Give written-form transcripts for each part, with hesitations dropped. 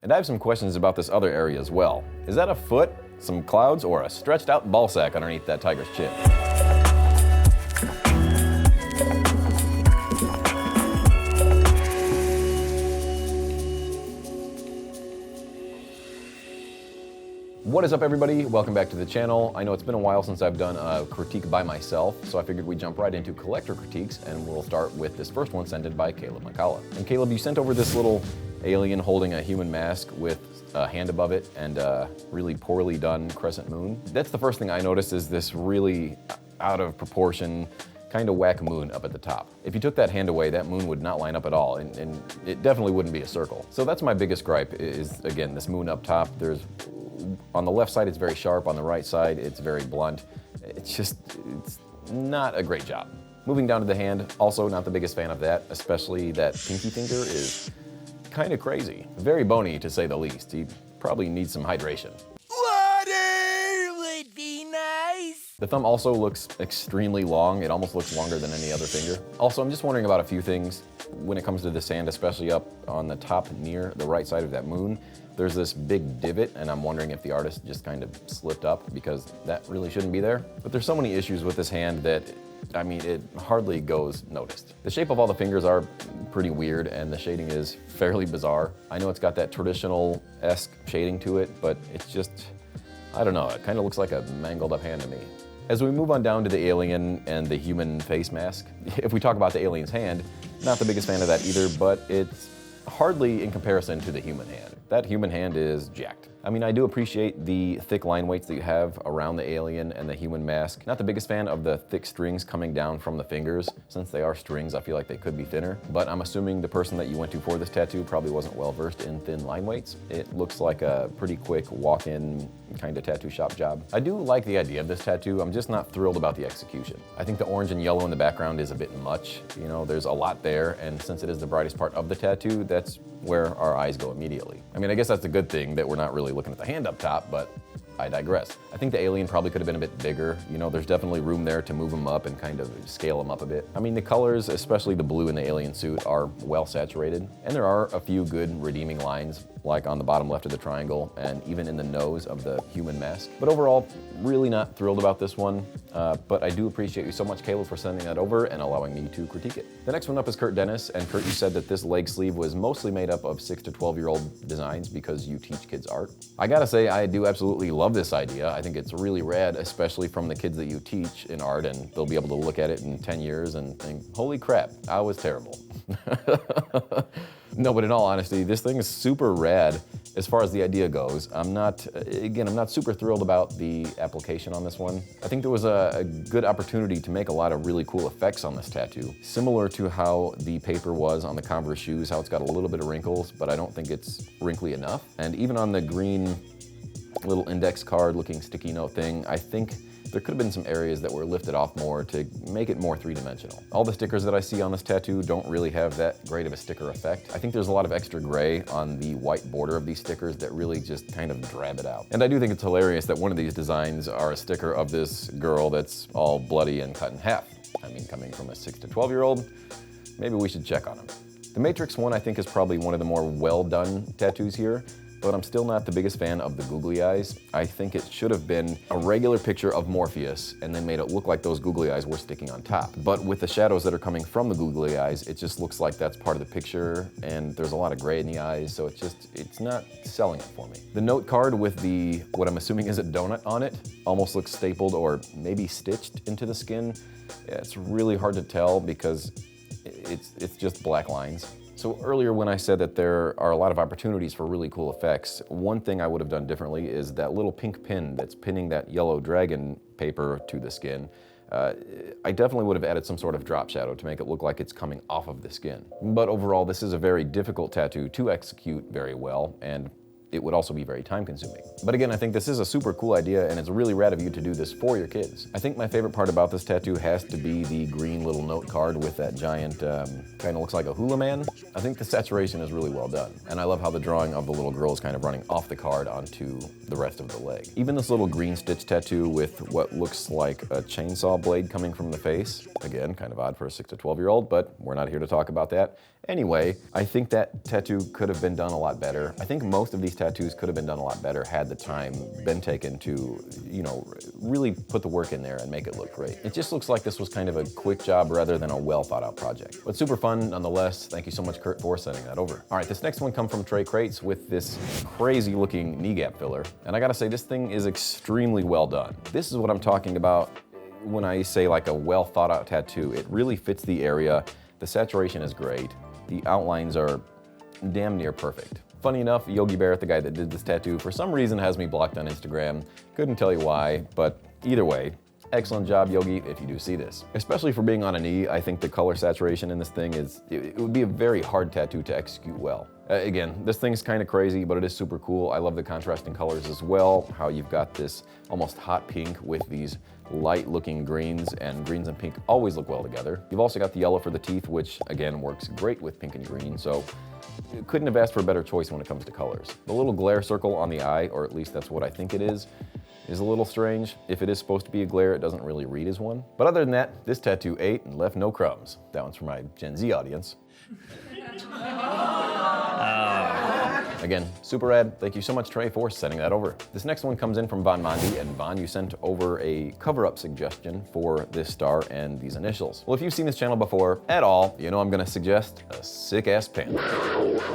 And I have some questions about this other area as well. Is that a foot, some clouds, or a stretched out ball sack underneath that tiger's chin? What is up, everybody? Welcome back to the channel. I know it's been a while since I've done a critique by myself, so I figured we'd jump right into collector critiques, and we'll start with this first one sent in by Caleb McCullough. And Caleb, you sent over this little alien holding a human mask with a hand above it and a really poorly done crescent moon. That's the first thing I noticed, is this really out of proportion kind of whack moon up at the top. If you took that hand away, that moon would not line up at all, and it definitely wouldn't be a circle. So that's my biggest gripe, is again, this moon up top. On the left side, it's very sharp. On the right side, it's very blunt. It's not a great job. Moving down to the hand, also not the biggest fan of that, especially that pinky finger is kind of crazy. Very bony, to say the least. He probably needs some hydration. Water would be nice. The thumb also looks extremely long. It almost looks longer than any other finger. Also, I'm just wondering about a few things when it comes to this hand, especially up on the top near the right side of that moon. There's this big divot, and I'm wondering if the artist just kind of slipped up, because that really shouldn't be there. But there's so many issues with this hand that, I mean, it hardly goes noticed. The shape of all the fingers are pretty weird, and the shading is fairly bizarre. I know it's got that traditional-esque shading to it, but it's just, I don't know, it kind of looks like a mangled up hand to me. As we move on down to the alien and the human face mask, if we talk about the alien's hand, not the biggest fan of that either, but it's hardly in comparison to the human hand. That human hand is jacked. I mean, I do appreciate the thick line weights that you have around the alien and the human mask. Not the biggest fan of the thick strings coming down from the fingers. Since they are strings, I feel like they could be thinner. But I'm assuming the person that you went to for this tattoo probably wasn't well versed in thin line weights. It looks like a pretty quick walk-in kind of tattoo shop job. I do like the idea of this tattoo. I'm just not thrilled about the execution. I think the orange and yellow in the background is a bit much. You know, there's a lot there, and since it is the brightest part of the tattoo, that's where our eyes go immediately. I mean, I guess that's a good thing that we're not really looking at the hand up top, but I digress. I think the alien probably could have been a bit bigger. You know, there's definitely room there to move him up and kind of scale him up a bit. I mean, the colors, especially the blue in the alien suit, are well saturated, and there are a few good redeeming lines, like on the bottom left of the triangle and even in the nose of the human mask. But overall, really not thrilled about this one, but I do appreciate you so much, Caleb, for sending that over and allowing me to critique it. The next one up is Kurt Dennis, and Kurt, you said that this leg sleeve was mostly made up of 6 to 12-year-old designs because you teach kids art. I gotta say, I do absolutely love this idea. I think it's really rad, especially from the kids that you teach in art, and they'll be able to look at it in 10 years and think, holy crap, I was terrible. No, but in all honesty, this thing is super rad as far as the idea goes. I'm not super thrilled about the application on this one. I think there was a good opportunity to make a lot of really cool effects on this tattoo, similar to how the paper was on the Converse shoes, how it's got a little bit of wrinkles, but I don't think it's wrinkly enough. And even on the green little index card looking sticky note thing, I think there could have been some areas that were lifted off more to make it more three-dimensional. All the stickers that I see on this tattoo don't really have that great of a sticker effect. I think there's a lot of extra gray on the white border of these stickers that really just kind of drab it out. And I do think it's hilarious that one of these designs are a sticker of this girl that's all bloody and cut in half. I mean, coming from a 6 to 12-year-old, maybe we should check on them. The Matrix one, I think, is probably one of the more well-done tattoos here, but I'm still not the biggest fan of the googly eyes. I think it should have been a regular picture of Morpheus and then made it look like those googly eyes were sticking on top. But with the shadows that are coming from the googly eyes, it just looks like that's part of the picture, and there's a lot of gray in the eyes, so it's not selling it for me. The note card with the, what I'm assuming is a donut on it, almost looks stapled or maybe stitched into the skin. Yeah, it's really hard to tell because it's just black lines. So earlier when I said that there are a lot of opportunities for really cool effects, one thing I would have done differently is that little pink pin that's pinning that yellow dragon paper to the skin. I definitely would have added some sort of drop shadow to make it look like it's coming off of the skin. But overall, this is a very difficult tattoo to execute very well, and it would also be very time consuming. But again, I think this is a super cool idea and it's really rad of you to do this for your kids. I think my favorite part about this tattoo has to be the green little note card with that giant, kind of looks like a hula man. I think the saturation is really well done. And I love how the drawing of the little girl is kind of running off the card onto the rest of the leg. Even this little green stitch tattoo with what looks like a chainsaw blade coming from the face. Again, kind of odd for a 6 to 12-year-old, but we're not here to talk about that. Anyway, I think that tattoo could have been done a lot better. I think most of these tattoos could have been done a lot better had the time been taken to, you know, really put the work in there and make it look great. It just looks like this was kind of a quick job rather than a well thought out project. But super fun nonetheless. Thank you so much, Kurt, for sending that over. All right, this next one comes from Trey Crates with this crazy looking knee gap filler. And I gotta say, this thing is extremely well done. This is what I'm talking about when I say like a well thought out tattoo. It really fits the area. The saturation is great. The outlines are damn near perfect. Funny enough, Yogi Barrett, the guy that did this tattoo, for some reason has me blocked on Instagram. Couldn't tell you why, but either way, excellent job, Yogi, if you do see this. Especially for being on a knee, I think the color saturation in this thing it would be a very hard tattoo to execute well. Again, this thing's kind of crazy, but it is super cool. I love the contrasting colors as well, how you've got this almost hot pink with these light looking greens, and greens and pink always look well together. You've also got the yellow for the teeth, which again works great with pink and green, so you couldn't have asked for a better choice when it comes to colors. The little glare circle on the eye, or at least that's what I think it is a little strange. If it is supposed to be a glare, it doesn't really read as one. But other than that, this tattoo ate and left no crumbs. That one's for my Gen Z audience. Again, super rad. Thank you so much, Trey, for sending that over. This next one comes in from Von Mondi, and Von, you sent over a cover-up suggestion for this star and these initials. Well, if you've seen this channel before at all, you know I'm gonna suggest a sick-ass panther.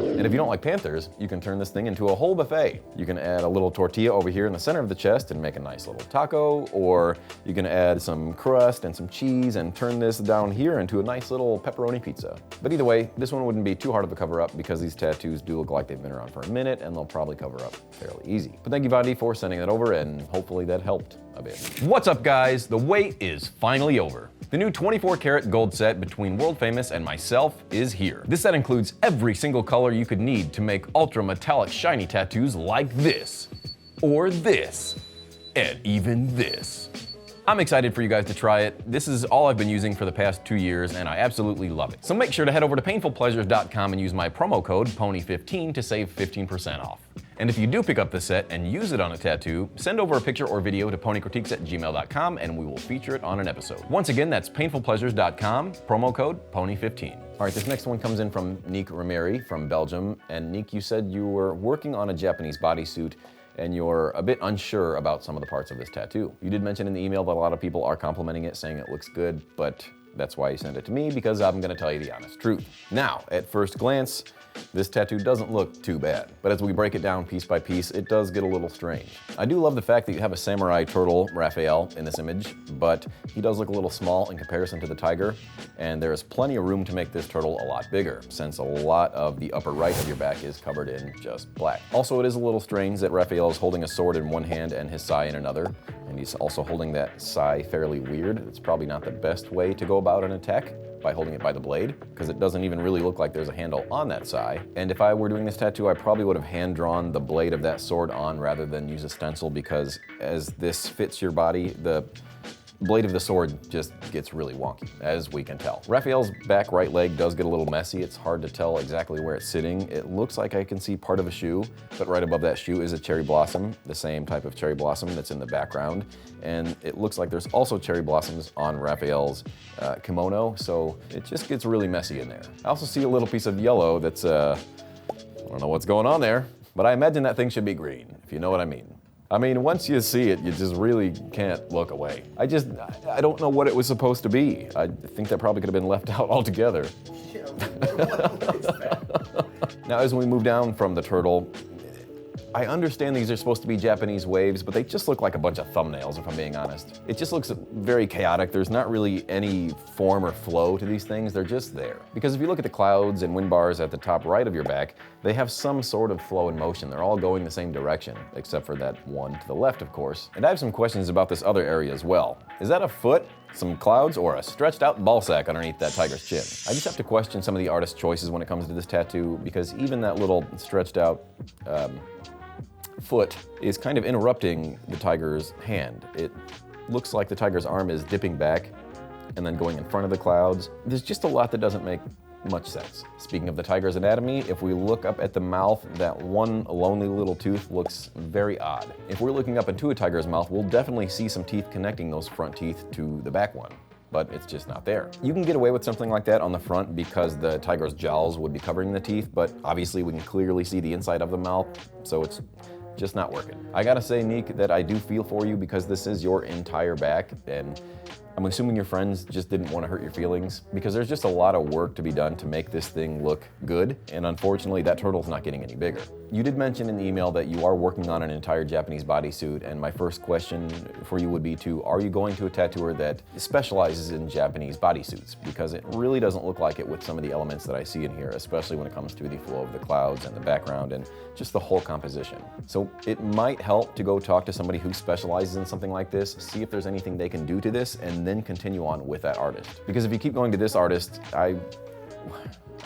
And if you don't like panthers, you can turn this thing into a whole buffet. You can add a little tortilla over here in the center of the chest and make a nice little taco, or you can add some crust and some cheese and turn this down here into a nice little pepperoni pizza. But either way, this one wouldn't be too hard of a cover-up because these tattoos do look like they've been around for a minute and they'll probably cover up fairly easy. But thank you, Vondi, for sending that over, and hopefully that helped a bit. What's up, guys? The wait is finally over. The new 24 karat gold set between World Famous and myself is here. This set includes every single color you could need to make ultra metallic shiny tattoos like this, or this, and even this. I'm excited for you guys to try it. This is all I've been using for the past 2 years, and I absolutely love it. So make sure to head over to painfulpleasures.com and use my promo code PONY15 to save 15% off. And if you do pick up the set and use it on a tattoo, send over a picture or video to ponycritiques@gmail.com and we will feature it on an episode. Once again, that's painfulpleasures.com, promo code PONY15. All right, this next one comes in from Nick Rameri from Belgium. And Nick, you said you were working on a Japanese bodysuit and you're a bit unsure about some of the parts of this tattoo. You did mention in the email that a lot of people are complimenting it, saying it looks good, but that's why you sent it to me, because I'm gonna tell you the honest truth. Now, at first glance, this tattoo doesn't look too bad, but as we break it down piece by piece, it does get a little strange. I do love the fact that you have a samurai turtle, Raphael, in this image, but he does look a little small in comparison to the tiger, and there is plenty of room to make this turtle a lot bigger, since a lot of the upper right of your back is covered in just black. Also, it is a little strange that Raphael is holding a sword in one hand and his sai in another, and he's also holding that sai fairly weird. It's probably not the best way to go about an attack, by holding it by the blade, because it doesn't even really look like there's a handle on that sai. And if I were doing this tattoo, I probably would have hand-drawn the blade of that sword on rather than use a stencil, because as this fits your body, the blade of the sword just gets really wonky, as we can tell. Raphael's back right leg does get a little messy. It's hard to tell exactly where it's sitting. It looks like I can see part of a shoe, but right above that shoe is a cherry blossom, the same type of cherry blossom that's in the background. And it looks like there's also cherry blossoms on Raphael's kimono, so it just gets really messy in there. I also see a little piece of yellow that's, I don't know what's going on there, but I imagine that thing should be green, if you know what I mean. I mean, once you see it, you just really can't look away. I don't know what it was supposed to be. I think that probably could have been left out altogether. Now, as we move down from the turtle, I understand these are supposed to be Japanese waves, but they just look like a bunch of thumbnails, if I'm being honest. It just looks very chaotic. There's not really any form or flow to these things. They're just there. Because if you look at the clouds and wind bars at the top right of your back, they have some sort of flow and motion. They're all going the same direction, except for that one to the left, of course. And I have some questions about this other area as well. Is that a foot, some clouds, or a stretched out ball sack underneath that tiger's chin? I just have to question some of the artist's choices when it comes to this tattoo, because even that little stretched out foot is kind of interrupting the tiger's hand. It looks like the tiger's arm is dipping back and then going in front of the clouds. There's just a lot that doesn't make much sense. Speaking of the tiger's anatomy, if we look up at the mouth, that one lonely little tooth looks very odd. If we're looking up into a tiger's mouth, we'll definitely see some teeth connecting those front teeth to the back one, but it's just not there. You can get away with something like that on the front because the tiger's jowls would be covering the teeth, but obviously we can clearly see the inside of the mouth, so it's just not working. I gotta say, Neek, that I do feel for you because this is your entire back, and I'm assuming your friends just didn't want to hurt your feelings because there's just a lot of work to be done to make this thing look good, and unfortunately that turtle's not getting any bigger. You did mention in the email that you are working on an entire Japanese bodysuit, and my first question for you would be are you going to a tattooer that specializes in Japanese bodysuits? Because it really doesn't look like it with some of the elements that I see in here, especially when it comes to the flow of the clouds and the background and just the whole composition. So it might help to go talk to somebody who specializes in something like this, see if there's anything they can do to this, and then continue on with that artist. Because if you keep going to this artist, I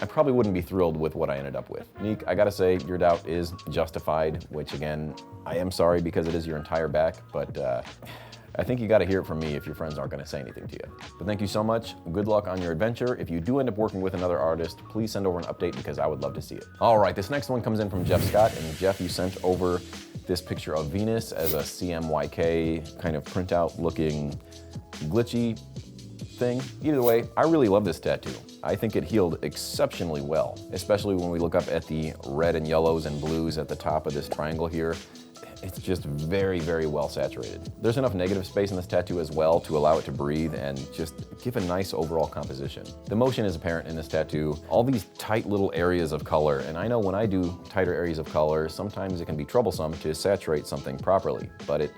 probably wouldn't be thrilled with what I ended up with. Neek, I gotta say, your doubt is justified, which again, I am sorry because it is your entire back, but I think you gotta hear it from me if your friends aren't gonna say anything to you. But thank you so much. Good luck on your adventure. If you do end up working with another artist, please send over an update because I would love to see it. All right, this next one comes in from Jeff Scott, and Jeff, you sent over this picture of Venus as a CMYK kind of printout looking glitchy thing. Either way, I really love this tattoo. I think it healed exceptionally well, especially when we look up at the red and yellows and blues at the top of this triangle here. It's just very, very well saturated. There's enough negative space in this tattoo as well to allow it to breathe and just give a nice overall composition. The motion is apparent in this tattoo. All these tight little areas of color, and I know when I do tighter areas of color, sometimes it can be troublesome to saturate something properly, but it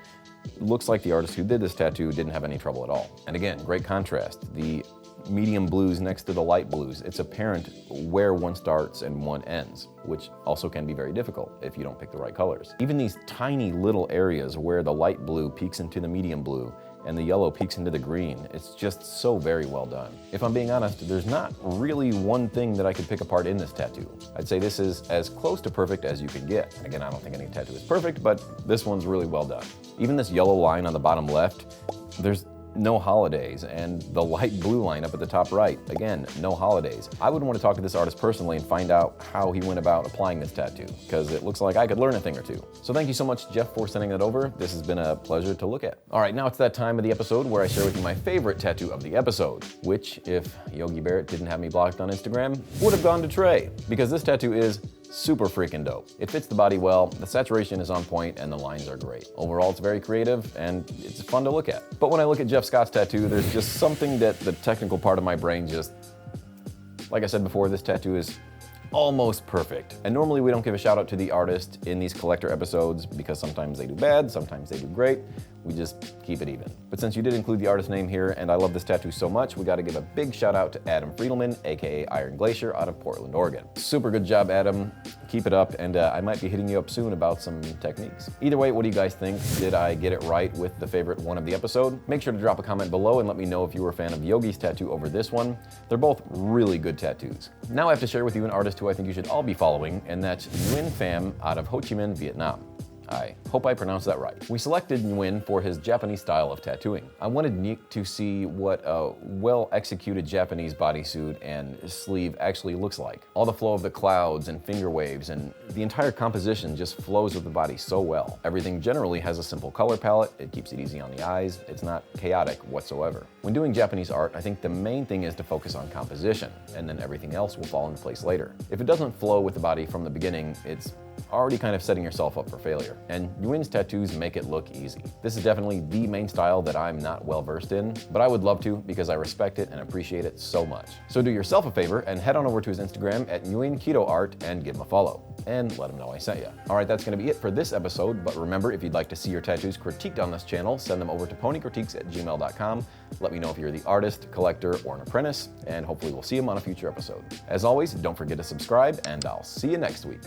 looks like the artist who did this tattoo didn't have any trouble at all. And again, great contrast. The medium blues next to the light blues. It's apparent where one starts and one ends, which also can be very difficult if you don't pick the right colors. Even these tiny little areas where the light blue peeks into the medium blue and the yellow peeks into the green, it's just so very well done. If I'm being honest, there's not really one thing that I could pick apart in this tattoo. I'd say this is as close to perfect as you can get. Again, I don't think any tattoo is perfect, but this one's really well done. Even this yellow line on the bottom left, there's no holidays, and the light blue line up at the top right, again, no holidays. I would want to talk to this artist personally and find out how he went about applying this tattoo, because it looks like I could learn a thing or two. So thank you so much, Jeff, for sending that over. This has been a pleasure to look at. All right, now it's that time of the episode where I share with you my favorite tattoo of the episode, which, if Yogi Barrett didn't have me blocked on Instagram, would have gone to Trey, because this tattoo is super freaking dope. It fits the body well, the saturation is on point, and the lines are great. Overall, it's very creative, and it's fun to look at. But when I look at Jeff Scott's tattoo, there's just something that the technical part of my brain just, like I said before, this tattoo is almost perfect. And normally we don't give a shout out to the artist in these collector episodes because sometimes they do bad, sometimes they do great. We just keep it even. But since you did include the artist name here and I love this tattoo so much, we gotta give a big shout out to Adam Friedelman, aka Iron Glacier, out of Portland, Oregon. Super good job, Adam. Keep it up, and I might be hitting you up soon about some techniques. Either way, what do you guys think? Did I get it right with the favorite one of the episode? Make sure to drop a comment below and let me know if you were a fan of Yogi's tattoo over this one. They're both really good tattoos. Now I have to share with you an artist who I think you should all be following, and that's Nguyen Pham out of Ho Chi Minh, Vietnam. I hope I pronounced that right. We selected Nguyen for his Japanese style of tattooing. I wanted Nick to see what a well-executed Japanese bodysuit and sleeve actually looks like. All the flow of the clouds and finger waves, and the entire composition just flows with the body so well. Everything generally has a simple color palette, it keeps it easy on the eyes, it's not chaotic whatsoever. When doing Japanese art, I think the main thing is to focus on composition, and then everything else will fall into place later. If it doesn't flow with the body from the beginning, it's already kind of setting yourself up for failure. And Nguyen's tattoos make it look easy. This is definitely the main style that I'm not well versed in, but I would love to because I respect it and appreciate it so much. So do yourself a favor and head on over to his Instagram at Nguyen Keto Art and give him a follow. And let him know I sent you. All right, that's gonna be it for this episode, but remember, if you'd like to see your tattoos critiqued on this channel, send them over to ponycritiques@gmail.com. Let me know if you're the artist, collector, or an apprentice, and hopefully we'll see them on a future episode. As always, don't forget to subscribe, and I'll see you next week.